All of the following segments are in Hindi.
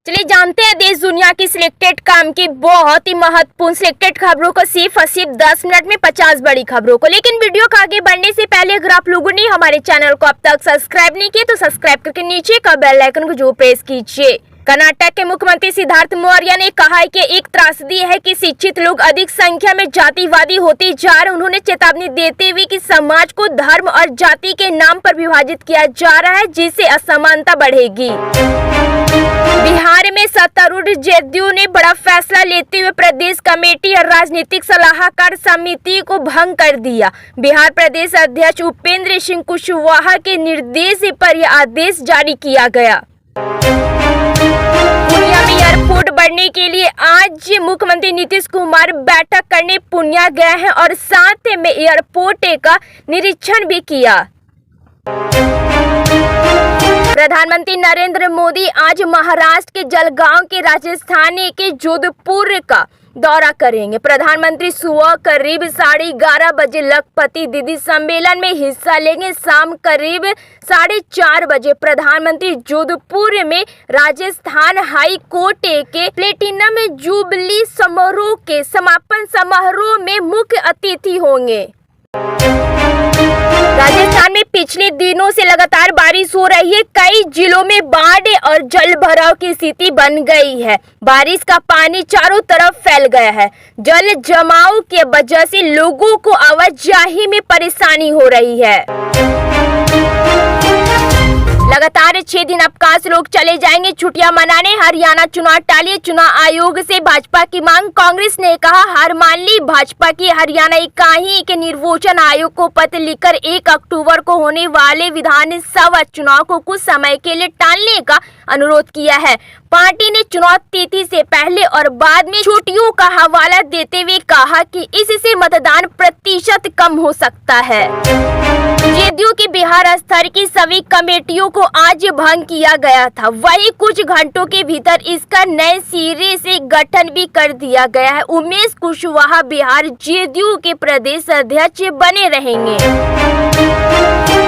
चलिए जानते हैं देश दुनिया की सिलेक्टेड काम की बहुत ही महत्वपूर्ण सिलेक्टेड खबरों को सिर्फ 10 मिनट में 50 बड़ी खबरों को। लेकिन वीडियो को आगे बढ़ने से पहले अगर आप लोगों ने हमारे चैनल को अब तक सब्सक्राइब नहीं किया तो सब्सक्राइब करके नीचे का बेल आइकन को जो प्रेस कीजिए। कर्नाटक के मुख्यमंत्री सिद्धार्थ मौर्य ने कहा है कि एक त्रासदी है कि शिक्षित लोग अधिक संख्या में जातिवादी होते जा रहे। उन्होंने चेतावनी देते हुए कि समाज को धर्म और जाति के नाम पर विभाजित किया जा रहा है, जिससे असमानता बढ़ेगी। बिहार में सत्तारूढ़ जेडीयू ने बड़ा फैसला लेते हुए प्रदेश कमेटी और राजनीतिक सलाहकार समिति को भंग कर दिया। बिहार प्रदेश अध्यक्ष उपेंद्र सिंह कुशवाहा के निर्देश पर यह आदेश जारी किया गया। पूर्णिया में एयरपोर्ट बढ़ने के लिए आज मुख्यमंत्री नीतीश कुमार बैठक करने पूर्णिया गए हैं और साथ में एयरपोर्ट का निरीक्षण भी किया। प्रधानमंत्री नरेंद्र मोदी आज महाराष्ट्र के जलगांव के राजस्थान के जोधपुर का दौरा करेंगे। प्रधानमंत्री सुबह करीब 11:30 बजे लखपति दीदी सम्मेलन में हिस्सा लेंगे। शाम करीब 4:30 बजे प्रधानमंत्री जोधपुर में राजस्थान हाई कोर्ट के प्लेटिनम जुबली समारोह के समापन समारोह में मुख्य अतिथि होंगे। राजस्थान में पिछले दिनों से लगातार बारिश हो रही है। कई जिलों में बाढ़ और जल भराव की स्थिति बन गई है। बारिश का पानी चारों तरफ फैल गया है। जल जमाव की वजह से लोगों को आवाजाही में परेशानी हो रही है। लगातार 6 दिन अवकाश लोग चले जाएंगे छुट्टियां मनाने। हरियाणा चुनाव टालिए, चुनाव आयोग से भाजपा की मांग। कांग्रेस ने कहा हार मान ली। भाजपा की हरियाणा इकाई के निर्वाचन आयोग को पत्र लिखकर 1 अक्टूबर को होने वाले विधानसभा चुनाव को कुछ समय के लिए टालने का अनुरोध किया है। पार्टी ने चुनाव तिथि से पहले और बाद में छुट्टियों का हवाला देते हुए कहा कि इससे मतदान प्रतिशत कम हो सकता है। जेडीयू की बिहार स्तर की सभी कमेटियों को आज भंग किया गया था। वही कुछ घंटों के भीतर इसका नए सिरे से गठन भी कर दिया गया है। उमेश कुशवाहा बिहार जेडीयू के प्रदेश अध्यक्ष बने रहेंगे।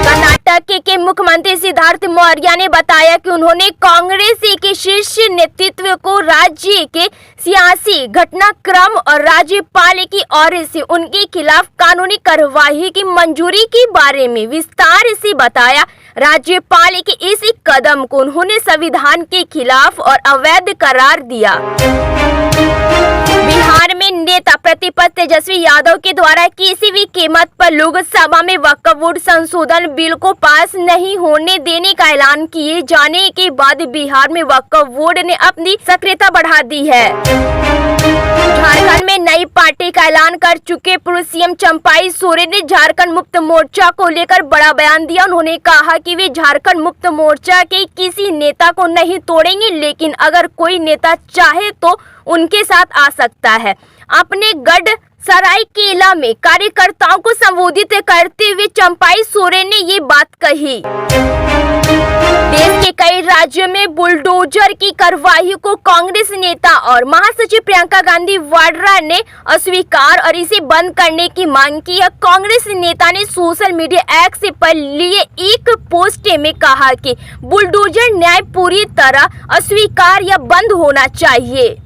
कर्नाटक के मुख्यमंत्री सिद्धार्थ मौर्य ने बताया कि उन्होंने कांग्रेस के शीर्ष नेतृत्व को राज्य के सियासी घटनाक्रम और राज्यपाल की ओर से उनके खिलाफ कानूनी कार्रवाई की मंजूरी के बारे में विस्तार से बताया। राज्यपाल के इस कदम को उन्होंने संविधान के खिलाफ और अवैध करार दिया। बिहार में नेता प्रतिपक्ष तेजस्वी यादव के द्वारा किसी भी कीमत पर लोकसभा में वक्फ बोर्ड संशोधन बिल को पास नहीं होने देने का ऐलान किए जाने के बाद बिहार में वक्फ बोर्ड ने अपनी सक्रियता बढ़ा दी है। झारखंड में नई पार्टी का ऐलान कर चुके पूर्व सीएम चंपाई सोरेन ने झारखंड मुक्त मोर्चा को लेकर बड़ा बयान दिया। उन्होंने कहा कि वे झारखंड मुक्त मोर्चा के किसी नेता को नहीं तोड़ेंगे, लेकिन अगर कोई नेता चाहे तो उनके साथ आ सकता है। अपने गढ़ सरायकेला में कार्यकर्ताओं को संबोधित करते हुए चंपाई सोरेन ने ये बात कही। देश के कई राज्यों में बुलडोजर की कार्रवाई को कांग्रेस नेता और महासचिव प्रियंका गांधी वाड्रा ने अस्वीकार और इसे बंद करने की मांग की है। कांग्रेस नेता ने सोशल मीडिया एक्स पर लिए एक पोस्ट में कहा कि बुलडोजर न्याय पूरी तरह अस्वीकार या बंद होना चाहिए।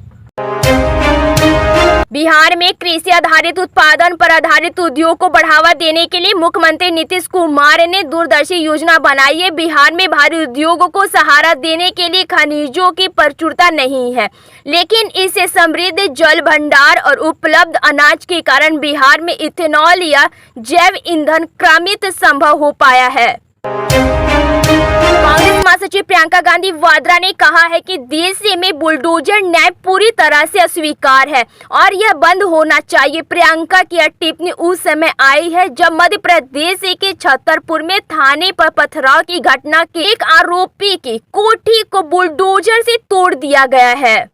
बिहार में कृषि आधारित उत्पादन पर आधारित उद्योग को बढ़ावा देने के लिए मुख्यमंत्री नीतीश कुमार ने दूरदर्शी योजना बनाई है। बिहार में भारी उद्योगों को सहारा देने के लिए खनिजों की प्रचुरता नहीं है, लेकिन इससे समृद्ध जल भंडार और उपलब्ध अनाज के कारण बिहार में इथेनॉल या जैव ईंधन क्रमित संभव हो पाया है। कांग्रेस महासचिव प्रियंका गांधी वाड्रा ने कहा है कि देश में बुलडोजर न्याय पूरी तरह से अस्वीकार है और यह बंद होना चाहिए। प्रियंका की यह टिप्पणी उस समय आई है जब मध्य प्रदेश के छतरपुर में थाने पर पथराव की घटना के एक आरोपी की कोठी को बुलडोजर से तोड़ दिया गया है।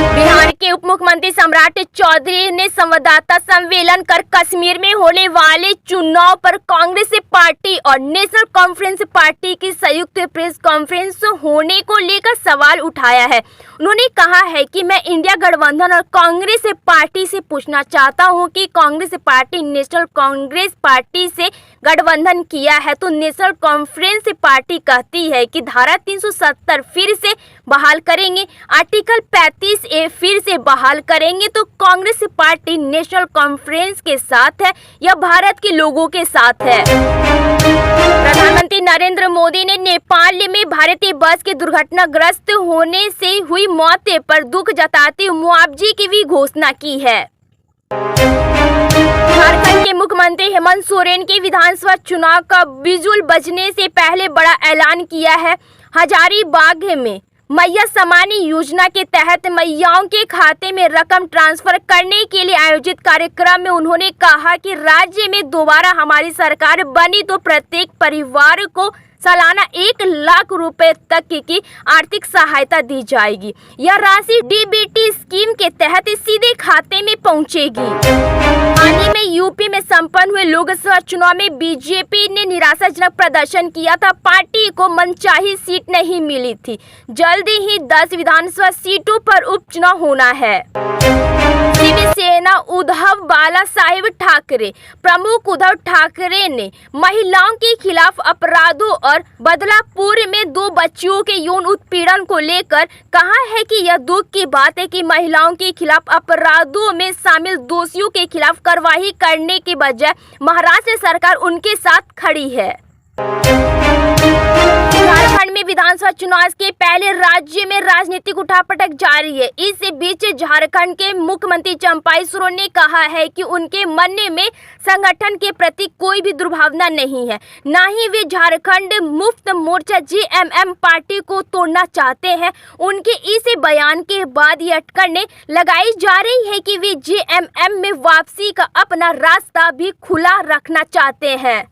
बिहार के उप मुख्यमंत्री सम्राट चौधरी ने संवाददाता सम्मेलन कर कश्मीर में होने वाले चुनाव पर कांग्रेस पार्टी और नेशनल कॉन्फ्रेंस पार्टी की संयुक्त प्रेस कॉन्फ्रेंस होने को लेकर सवाल उठाया है। उन्होंने कहा है कि मैं इंडिया गठबंधन और कांग्रेस पार्टी से पूछना चाहता हूं कि Congress party national Congress party से गठबंधन किया है तो नेशनल कॉन्फ्रेंस पार्टी कहती है कि धारा 370 फिर से बहाल करेंगे, आर्टिकल 35A फिर से बहाल करेंगे, तो कांग्रेस पार्टी नेशनल कॉन्फ्रेंस के साथ है या भारत के लोगों के साथ है। प्रधानमंत्री नरेंद्र मोदी ने नेपाल में भारतीय बस के दुर्घटनाग्रस्त होने से हुई मौत पर दुख जताते हुए मुआवजे की भी घोषणा की है। झारखंड के मुख्यमंत्री हेमंत सोरेन के विधानसभा चुनाव का बिजुल बजने से पहले बड़ा ऐलान किया है। हजारीबाग में मैया सम्मानी योजना के तहत मैयाओं के खाते में रकम ट्रांसफर करने के लिए आयोजित कार्यक्रम में उन्होंने कहा कि राज्य में दोबारा हमारी सरकार बनी तो प्रत्येक परिवार को सालाना 1 लाख रुपए तक की आर्थिक सहायता दी जाएगी। यह राशि डीबीटी स्कीम के तहत सीधे खाते में पहुंचेगी। हाल ही में यूपी में संपन्न हुए लोकसभा चुनाव में बीजेपी ने निराशाजनक प्रदर्शन किया था। पार्टी को मनचाही सीट नहीं मिली थी। जल्दी ही 10 विधानसभा सीटों पर उपचुनाव होना है। शिवसेना उद्धव बाला साहेब ठाकरे प्रमुख उद्धव ठाकरे ने महिलाओं के खिलाफ अपराधों और बदलापुर में 2 बच्चियों के यौन उत्पीड़न को लेकर कहा है कि यह दुख की बात है कि महिलाओं के खिलाफ अपराधों में शामिल दोषियों के खिलाफ कार्रवाई करने के बजाय महाराष्ट्र सरकार उनके साथ खड़ी है। झारखंड में विधानसभा चुनाव के पहले राज्य में राजनीतिक उठापटक जारी है। इस बीच झारखंड के मुख्यमंत्री चंपाई सोरेन ने कहा है कि उनके मन में संगठन के प्रति कोई भी दुर्भावना नहीं है, ना ही वे झारखंड मुक्त मोर्चा जेएमएम पार्टी को तोड़ना चाहते हैं। उनके इस बयान के बाद ये अटकलें लगाई जा रही है कि वे जेएमएम में वापसी का अपना रास्ता भी खुला रखना चाहते हैं।